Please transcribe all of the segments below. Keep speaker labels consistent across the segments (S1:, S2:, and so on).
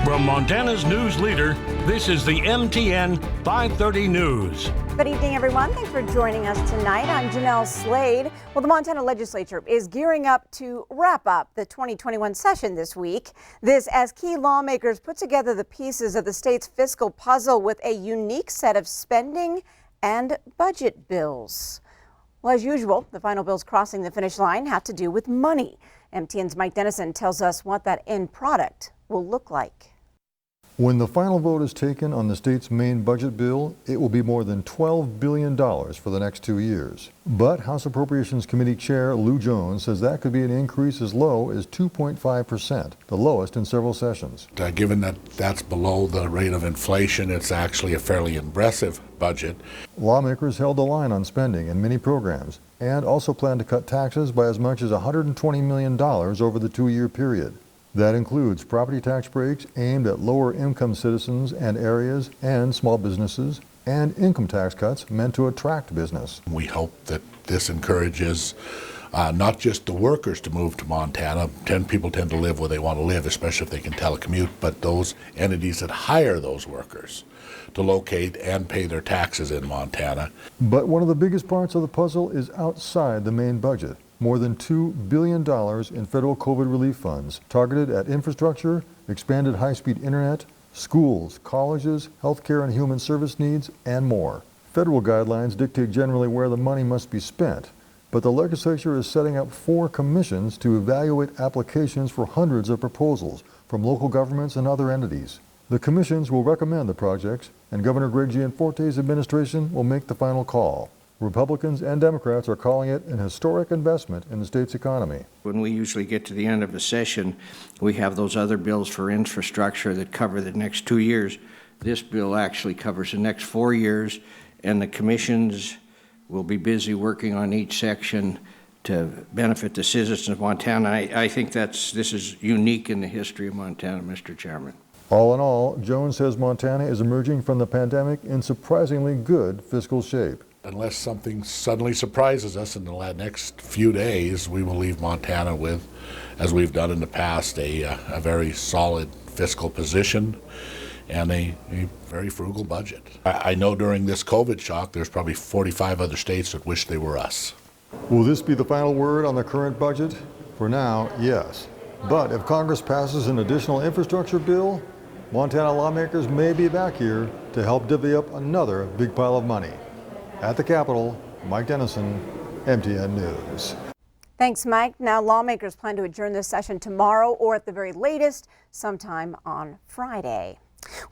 S1: From Montana's news leader, this is the MTN 530 News.
S2: Good evening, everyone. Thanks for joining us tonight. I'm Jeanelle Slade. Well, the Montana legislature is gearing up to wrap up the 2021 session this week. This as key lawmakers put together the pieces of the state's fiscal puzzle with a unique set of spending and budget bills. Well, as usual, the final bills crossing the finish line have to do with money. MTN's Mike Dennison tells us what that end product will look like.
S3: When the final vote is taken on the state's main budget bill, it will be more than $12 billion for the next 2 years. But House Appropriations Committee Chair Lou Jones says that could be an increase as low as 2.5%, the lowest in several sessions.
S4: Given that that's below the rate of inflation, it's actually a fairly impressive budget.
S3: Lawmakers held the line on spending in many programs and also plan to cut taxes by as much as $120 million over the 2-year period. That includes property tax breaks aimed at lower income citizens and areas and small businesses, and income tax cuts meant to attract business.
S4: We hope that this encourages not just the workers to move to Montana. People tend to live where they want to live, especially if they can telecommute, but those entities that hire those workers to locate and pay their taxes in Montana.
S3: But one of the biggest parts of the puzzle is outside the main budget. More than $2 billion in federal COVID relief funds targeted at infrastructure, expanded high-speed internet, schools, colleges, healthcare and human service needs, and more. Federal guidelines dictate generally where the money must be spent, but the legislature is setting up 4 commissions to evaluate applications for hundreds of proposals from local governments and other entities. The commissions will recommend the projects, and Governor Greg Gianforte's administration will make the final call. Republicans and Democrats are calling it an historic investment in the state's economy.
S5: When we usually get to the end of a session, we have those other bills for infrastructure that cover the next 2 years. This bill actually covers the next 4 years, and the commissions will be busy working on each section to benefit the citizens of Montana. I think this is unique in the history of Montana, Mr. Chairman.
S3: All in all, Jones says Montana is emerging from the pandemic in surprisingly good fiscal shape.
S4: Unless something suddenly surprises us in the next few days, we will leave Montana with, as we've done in the past, a very solid fiscal position and a very frugal budget. I know during this COVID shock, there's probably 45 other states that wish they were us.
S3: Will this be the final word on the current budget? For now, yes. But if Congress passes an additional infrastructure bill, Montana lawmakers may be back here to help divvy up another big pile of money. At the Capitol, Mike Dennison, MTN News.
S2: Thanks, Mike. Now, lawmakers plan to adjourn this session tomorrow or at the very latest, sometime on Friday.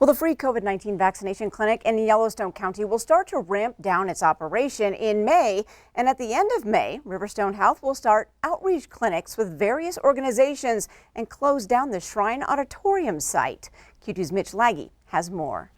S2: Well, the free COVID-19 vaccination clinic in Yellowstone County will start to ramp down its operation in May. And at the end of May, Riverstone Health will start outreach clinics with various organizations and close down the Shrine Auditorium site. Q2's Mitch Laggy has more.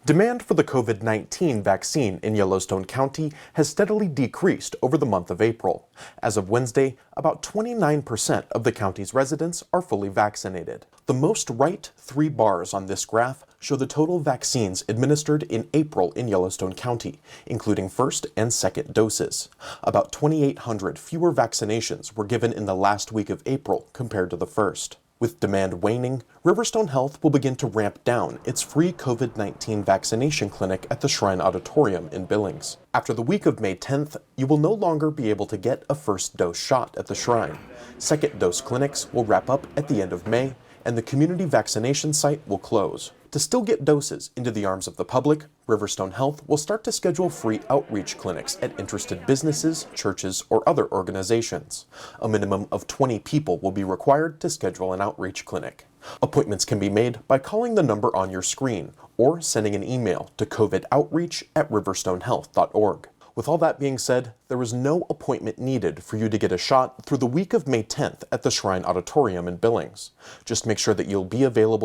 S6: Demand for the COVID-19 vaccine in Yellowstone County has steadily decreased over the month of April. As of Wednesday, about 29% of the county's residents are fully vaccinated. The most right 3 bars on this graph show the total vaccines administered in April in Yellowstone County, including first and second doses. About 2,800 fewer vaccinations were given in the last week of April compared to the first. With demand waning, Riverstone Health will begin to ramp down its free COVID-19 vaccination clinic at the Shrine Auditorium in Billings. After the week of May 10th, you will no longer be able to get a first dose shot at the Shrine. Second dose clinics will wrap up at the end of May, and the community vaccination site will close. To still get doses into the arms of the public, Riverstone Health will start to schedule free outreach clinics at interested businesses, churches, or other organizations. A minimum of 20 people will be required to schedule an outreach clinic. Appointments can be made by calling the number on your screen or sending an email to covidoutreach@riverstonehealth.org. With all that being said, there is no appointment needed for you to get a shot through the week of May 10th at the Shrine Auditorium in Billings. Just make sure that you'll be available